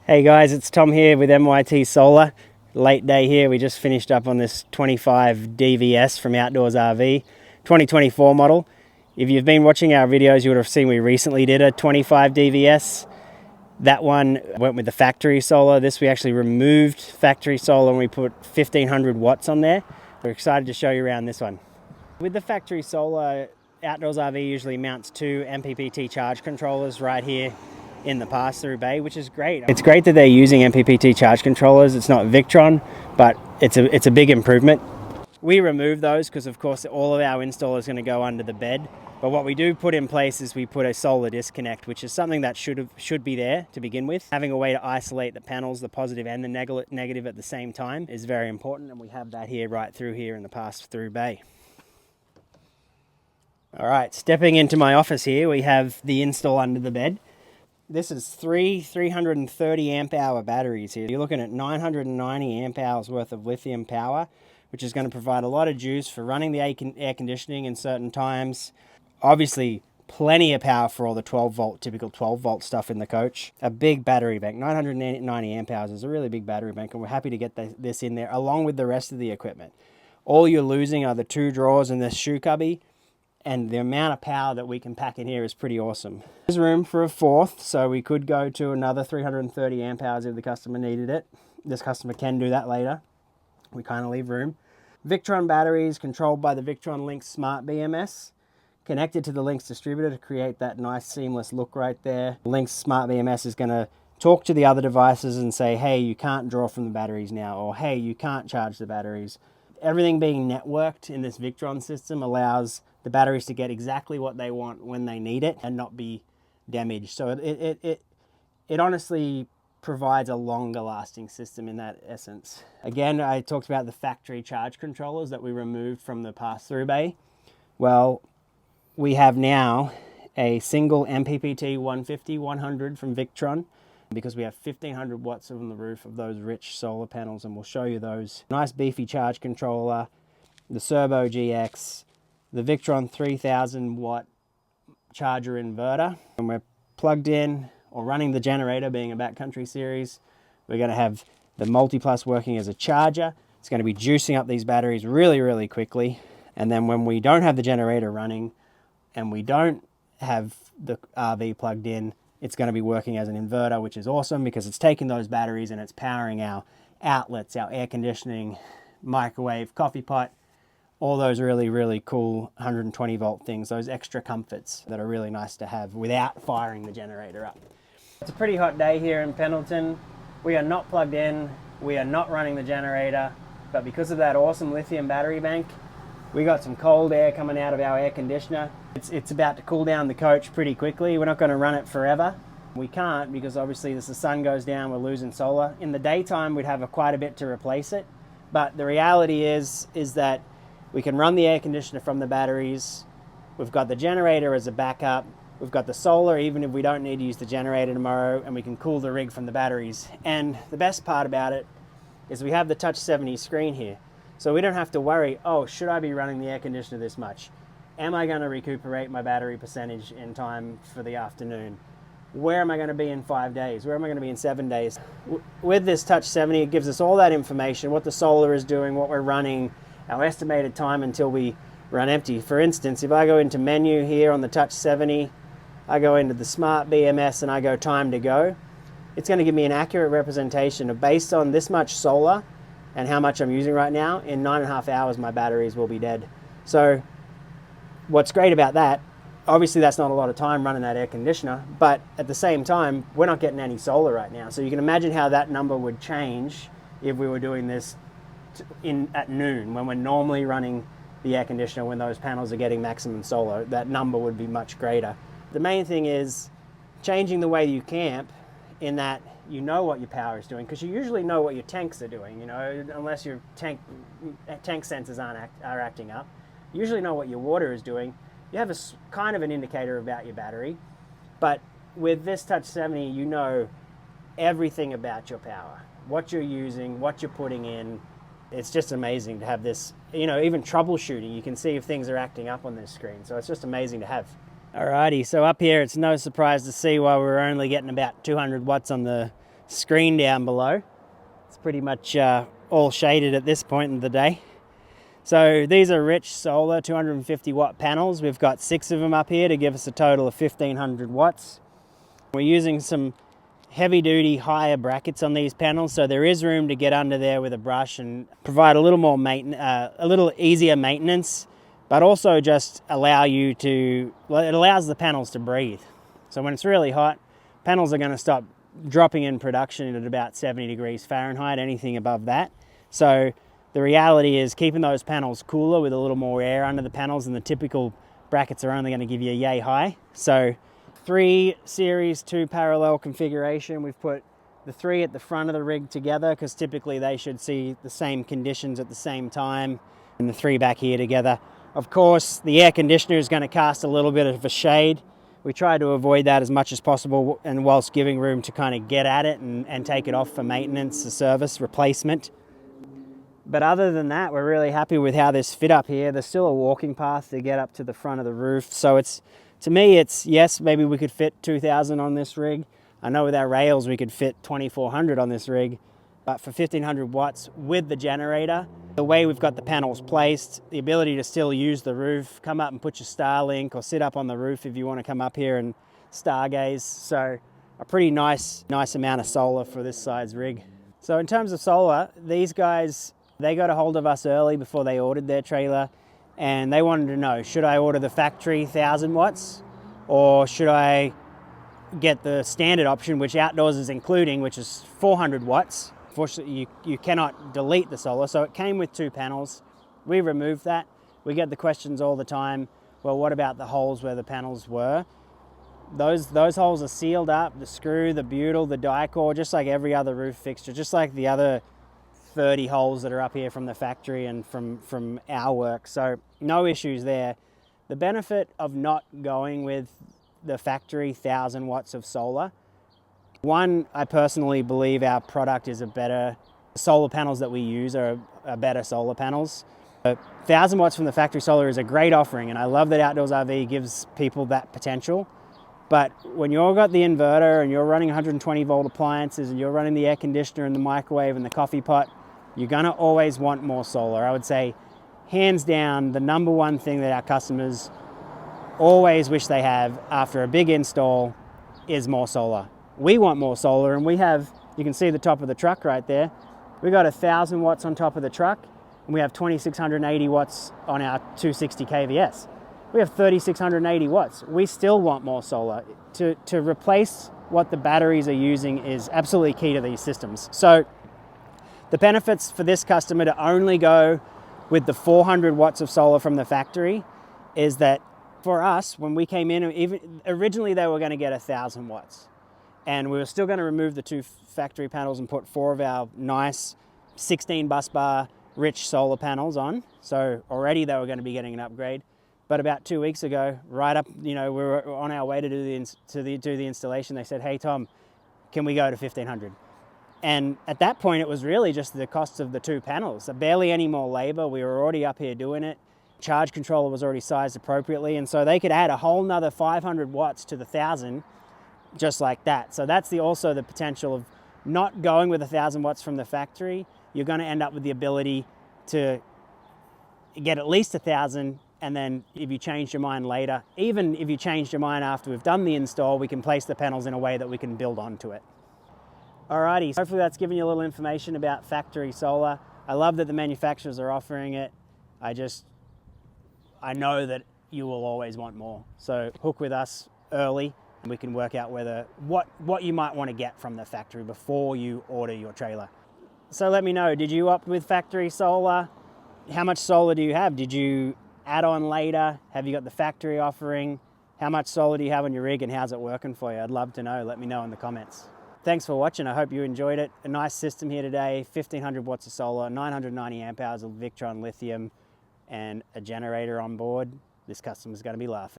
Hey guys, it's Tom here with MYT Solar. Late day here, we just finished up on this 25 DVS from Outdoors RV, 2024 model. If you've been watching our videos, you would have seen we recently did a 25 DVS. That one went with the factory solar. This we actually removed factory solar and we put 1500 watts on there. We're excited to show you around this one. With the factory solar, Outdoors RV usually mounts two MPPT charge controllers right here in the pass-through bay, which is great. It's great that they're using MPPT charge controllers. It's not Victron, but it's a big improvement. We remove those because of course all of our install is going to go under the bed. But what we do put in place is we put a solar disconnect, which is something that should be there to begin with. Having a way to isolate the panels, the positive and the negative at the same time, is very important, and we have that here right through here in the pass-through bay. All right, stepping into my office here, we have the install under the bed. This is three 330 amp hour batteries here. You're looking at 990 amp hours worth of lithium power, which is going to provide a lot of juice for running the air conditioning in certain times. Obviously, plenty of power for all the 12 volt, typical 12 volt stuff in the coach. A big battery bank, 990 amp hours is a really big battery bank, and we're happy to get this in there along with the rest of the equipment. All you're losing are the two drawers and this shoe cubby, and the amount of power that we can pack in here is pretty awesome. There's room for a fourth, so we could go to another 330 amp hours if the customer needed it. This customer can do that later. We kind of leave room. Victron batteries controlled by the Victron Lynx Smart BMS, connected to the Lynx distributor to create that nice seamless look right there. Lynx Smart BMS is going to talk to the other devices and say, hey, you can't draw from the batteries now, or hey, you can't charge the batteries. Everything being networked in this Victron system allows the batteries to get exactly what they want when they need it and not be damaged. So it honestly provides a longer lasting system in that essence. Again, I talked about the factory charge controllers that we removed from the pass-through bay. Well, we have now a single MPPT 150-100 from Victron, because we have 1500 watts on the roof of those rich solar panels, and we'll show you those. Nice beefy charge controller, the Servo GX, the Victron 3000 watt charger inverter, and we're plugged in or running the generator, being a backcountry series. We're going to have the Multiplus working as a charger. It's going to be juicing up these batteries really, really quickly. And then when we don't have the generator running and we don't have the RV plugged in, it's going to be working as an inverter, which is awesome because it's taking those batteries and it's powering our outlets, our air conditioning, microwave, coffee pot, all those really, really cool 120 volt things, those extra comforts that are really nice to have without firing the generator up. It's a pretty hot day here in Pendleton. We are not plugged in, we are not running the generator, but because of that awesome lithium battery bank, we got some cold air coming out of our air conditioner. It's about to cool down the coach pretty quickly. We're not going to run it forever. We can't, because obviously as the sun goes down, we're losing solar. In the daytime, we'd have quite a bit to replace it. But the reality is that we can run the air conditioner from the batteries. We've got the generator as a backup. We've got the solar, even if we don't need to use the generator tomorrow, and we can cool the rig from the batteries. And the best part about it is we have the Touch 70 screen here. So we don't have to worry, oh, should I be running the air conditioner this much? Am I going to recuperate my battery percentage in time for the afternoon? Where am I going to be in 5 days? Where am I going to be in 7 days? With this Touch 70, it gives us all that information, what the solar is doing, what we're running, our estimated time until we run empty. For instance, if I go into menu here on the Touch 70, I go into the Smart BMS and I go time to go, it's going to give me an accurate representation of, based on this much solar and how much I'm using right now, in 9.5 hours my batteries will be dead. So what's great about that, obviously that's not a lot of time running that air conditioner, but at the same time, we're not getting any solar right now. So you can imagine how that number would change if we were doing this at noon, when we're normally running the air conditioner, when those panels are getting maximum solar. That number would be much greater. The main thing is changing the way you camp, in that you know what your power is doing, because you usually know what your tanks are doing, you know, unless your tank sensors are acting up. You usually know what your water is doing. You have a kind of an indicator about your battery, but with this Touch 70, you know everything about your power, what you're using, what you're putting in. It's just amazing to have this, you know, even troubleshooting, you can see if things are acting up on this screen. So it's just amazing to have. Alrighty, so up here, it's no surprise to see why we're only getting about 200 watts on the screen down below. It's pretty much all shaded at this point in the day. So these are rich solar 250 watt panels. We've got 6 of them up here to give us a total of 1500 watts. We're using some heavy duty higher brackets on these panels, so there is room to get under there with a brush and provide a little more a little easier maintenance, but also just allow you to, it allows the panels to breathe. So when it's really hot, panels are going to stop dropping in production at about 70 degrees Fahrenheit, anything above that. So the reality is keeping those panels cooler with a little more air under the panels, and the typical brackets are only going to give you a yay high. So 3 series 2 parallel configuration. We've put the 3 at the front of the rig together because typically they should see the same conditions at the same time, and the 3 back here together. Of course, the air conditioner is going to cast a little bit of a shade. We try to avoid that as much as possible, and whilst giving room to kind of get at it and take it off for maintenance, a service, replacement. But other than that, we're really happy with how this fit up here. There's still a walking path to get up to the front of the roof. So it's, to me, it's, yes, maybe we could fit 2000 on this rig. I know with our rails we could fit 2400 on this rig, but for 1500 watts with the generator, the way we've got the panels placed, the ability to still use the roof, come up and put your Starlink or sit up on the roof if you want to come up here and stargaze. So a pretty nice amount of solar for this size rig. So in terms of solar, these guys, they got a hold of us early before they ordered their trailer, and they wanted to know, should I order the factory 1000 watts or should I get the standard option, which outdoors is including, which is 400 watts. Unfortunately, you cannot delete the solar, so it came with 2 panels. We removed that. We get the questions all the time, well, what about the holes where the panels were? Those holes are sealed up, the screw, the butyl, the die-core, just like every other roof fixture, just like the other 30 holes that are up here from the factory and from our work. So no issues there. The benefit of not going with the factory 1000 watts of solar, one, I personally believe our product is a better, solar panels that we use are better solar panels. 1000 watts from the factory solar is a great offering, and I love that Outdoors RV gives people that potential. But when you've got the inverter and you're running 120 volt appliances and you're running the air conditioner and the microwave and the coffee pot, you're gonna always want more solar. I would say, hands down, the number one thing that our customers always wish they have after a big install is more solar. We want more solar, and we have, you can see the top of the truck right there. We got 1000 watts on top of the truck, and we have 2680 watts on our 260 kVS. We have 3680 watts. We still want more solar. To replace what the batteries are using is absolutely key to these systems. So the benefits for this customer to only go with the 400 watts of solar from the factory is that for us, when we came in, even originally they were going to get 1000 watts. And we were still going to remove the 2 factory panels and put 4 of our nice 16 bus bar rich solar panels on. So already they were going to be getting an upgrade. But about 2 weeks ago, right up, we were on our way to do the installation. They said, "Hey Tom, can we go to 1500?" And at that point, it was really just the cost of the 2 panels. So barely any more labor. We were already up here doing it. Charge controller was already sized appropriately, and so they could add a whole nother 500 watts to the 1000 just like that. So that's also the potential of not going with 1000 watts from the factory. You're going to end up with the ability to get at least 1000, and then if you change your mind later, even if you changed your mind after we've done the install, we can place the panels in a way that we can build onto it. Alrighty, so hopefully that's given you a little information about factory solar. I love that the manufacturers are offering it. I know that you will always want more. So hook with us early, and we can work out what you might want to get from the factory before you order your trailer. So let me know, did you opt with factory solar? How much solar do you have? Did you add on later? Have you got the factory offering? How much solar do you have on your rig, and how's it working for you? I'd love to know. Let me know in the comments. Thanks for watching. I hope you enjoyed it. A nice system here today, 1500 watts of solar, 990 amp hours of Victron lithium, and a generator on board. This customer's going to be laughing.